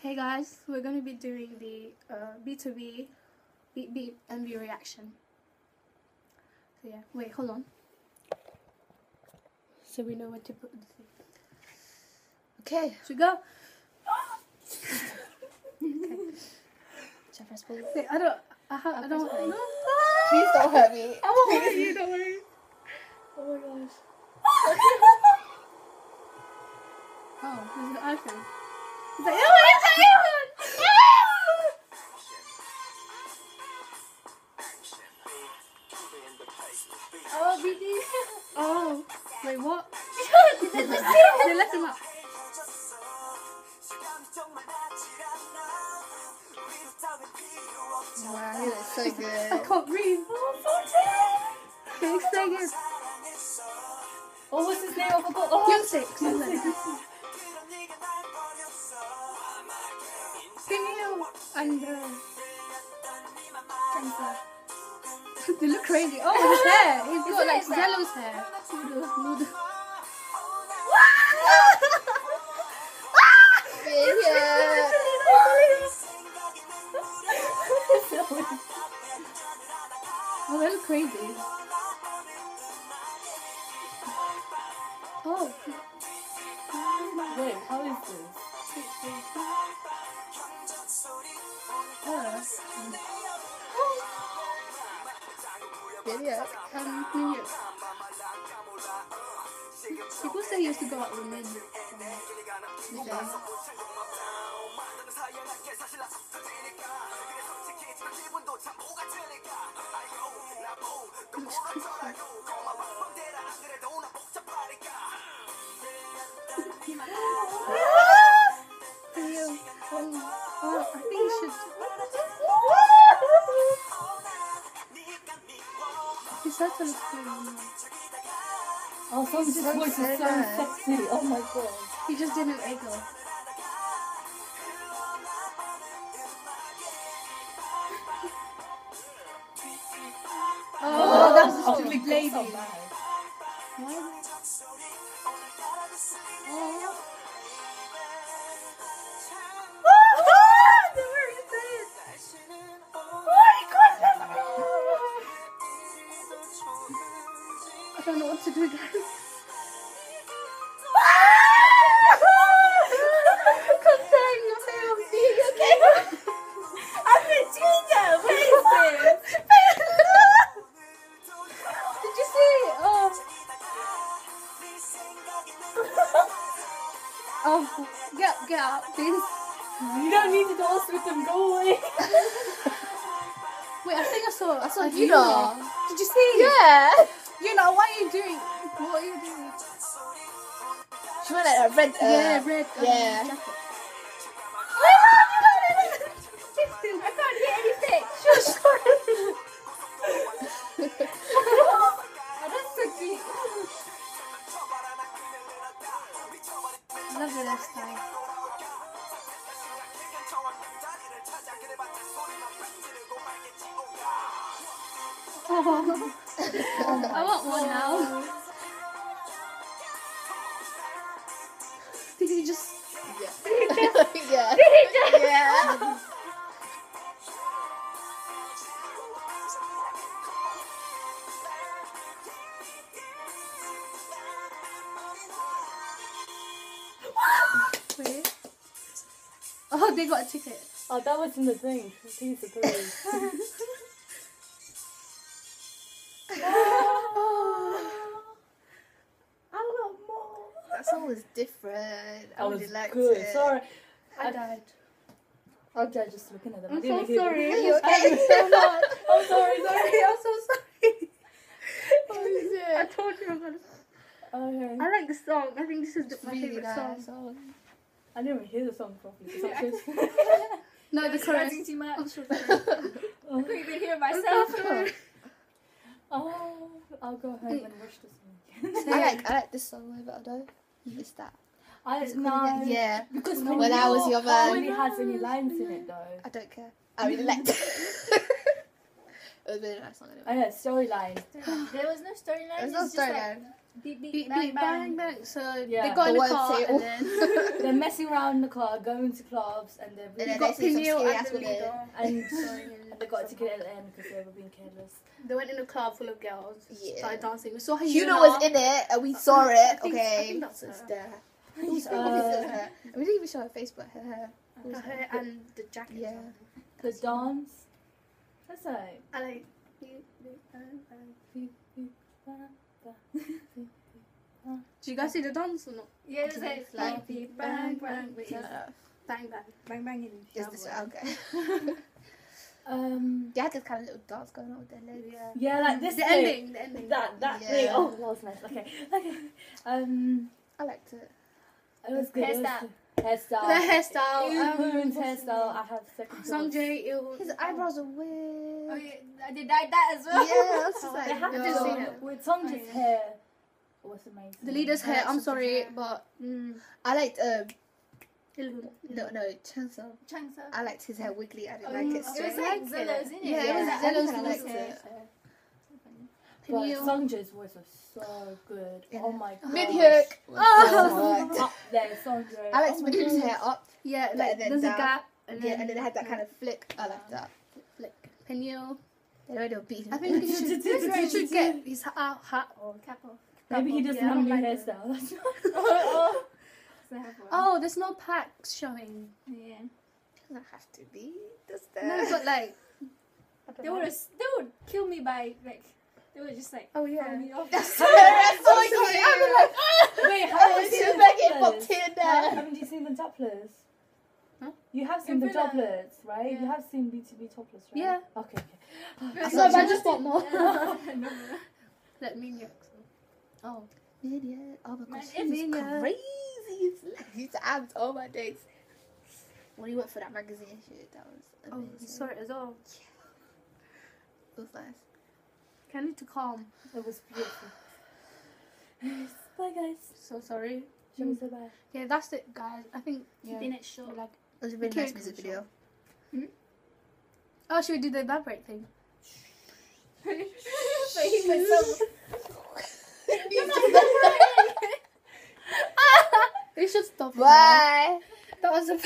Hey guys, we're going to be doing the BTOB beep beep MV reaction. So yeah, wait, hold on. So we know when to put the thing. Okay. Should we go? Okay. Should I press pause? Wait, I don't. No. Please don't hurt me. I won't hurt you, don't worry. Oh my gosh. Oh, this is an iPhone. It's like, oh, it's an iPhone! Oh, BD. Oh, wait, what? They let him up. Wow, he looks so good. I can't breathe. He looks so good. Oh, what's his name? I forgot. Oh, Music. And they look crazy. Oh, his hair. He's got like Zello's hair. Yeah. Oh, they look crazy. Oh. wait, how is this? Yeah. New York. People say he used to go out with men. Oh, I think you should. His hairstyle looks cool. Oh, his voice is so sexy. Oh my god. He just did an egg roll. Oh, that's a stupid lady. So bad. Why? I don't know what to do, guys. Contain yourself, okay? I'm a ginger. What is this? Did you see it? Oh. Oh, get out, please. You don't need to dance with them. Go away. Wait, I think I saw you know. Did you see? Yeah. You know, what are you doing? What are you doing? She went like a red. Yeah, red. Yeah. Jacket. I can't hear anything. Shush. Oh, that's so cute. I love the hairstyle. Oh. I want one now. Did he just? Yeah. Yeah. Wait. Oh, they got a ticket. Oh, that was in the thing. Please approve. That song was different. I That was really liked good. it. Sorry. I died. I'm just looking at them. I'm I didn't so hear sorry. them. Are you okay? So much. I'm sorry. I'm so sorry. What is I it? told you I'm gonna. Okay. I like the song. I think this is my Really favorite nice song. I didn't even hear the song properly. So No, the chorus. Too much. I'm so sorry. I couldn't even hear I'm myself. so sorry. Oh, I'll go home and watch this one. I like this song way better though. It's that. No. Yeah. Because When I was your it man. really has any lines in it though. I don't care. I really liked it. It was a really nice song Oh anyway. yeah, storyline. There was no storyline. There's no it's just like storyline. Beep, beep, bang, bang, bang. So Yeah. they got in The the one car say, and then They're messing around in the car, going to clubs, and they're And really then got they say some Peniel silly at ass the women. leader. and they got a ticket at the end because they were being careless. They went in a club full of girls. Yeah. Started dancing. We saw her. Huna was in it and we saw it. I think Okay. that's her. Sister. Who's Obviously her. We didn't even show her face, but her hair. Her hair and the jacket. Yeah. the dance? That's like. I like. Beep, beep, bang, bang. Do you guys see the dance or not? Yeah, it's like Like, beep, beep, bang, bang. Wait, Shut no. up. Bang bang. Bang, bang in the Is this shower. okay? They had this kind of little dance going on with their legs. Yeah. Yeah, like this The thing. ending. The ending. That Yeah. thing. Oh, that was nice. Okay. I liked it. It was good. Hairstyle. Hairstyle. The hairstyle. Moon's hairstyle. I have second Song thoughts. J. His eyebrows are weird. Oh, yeah, they dyed that as well. Yeah, I was just They like, have I to didn't see do it. with Songjae's hair. Was amazing. The leader's I hair. like I'm Song sorry, Jae's hair. but I liked Ilhun. no Chansung. Chunks up. I liked his hair wiggly. I didn't Oh, like it it was straight. like Zillow's, innit? Yeah, it was I Zillow's kinda liked liked it. But Peniel. Songjae's voice was so good. Yeah. Oh my god. Mid-hook. Oh. So Up there, Songjae. I liked oh my Mid-hook's gosh. hair up. Yeah, Better like than there's a that. gap, and then Yeah, and then it had that kind of flick. I like that. like Peniel. They already were beating. I think he should get his hat or Cap off. Maybe he doesn't Yeah, I have a don't new like it. hairstyle. That's So I have one. Oh, there's no packs showing. Yeah. Doesn't have to be. Does No, that? but like. They would kill me by, like, they would just, like, Oh yeah. throw me off. That's so cute. I'm like, Wait, I how was too begging for tear Haven't you seen the topless? Huh? You have seen the In Villa. topless, right? Yeah. You have seen BTOB topless, right? Yeah. Okay, okay. That's No, not but I true. just want more. No. Let me next. Oh. Yeah. Oh my Man, gosh, it's he's crazy. crazy. He's abs all my days. When he went for that magazine shit, that was Oh, amazing. you saw it as well. It was nice. I need to calm. It was beautiful. Bye, guys. So sorry. Shall we say bye? Yeah, that's it, guys. I think. Yeah. Keeping it short. Like. It was a really Okay, nice music video. Oh, should we do the elaborate thing? So he was so... We should stop. it now. Bye. That was a.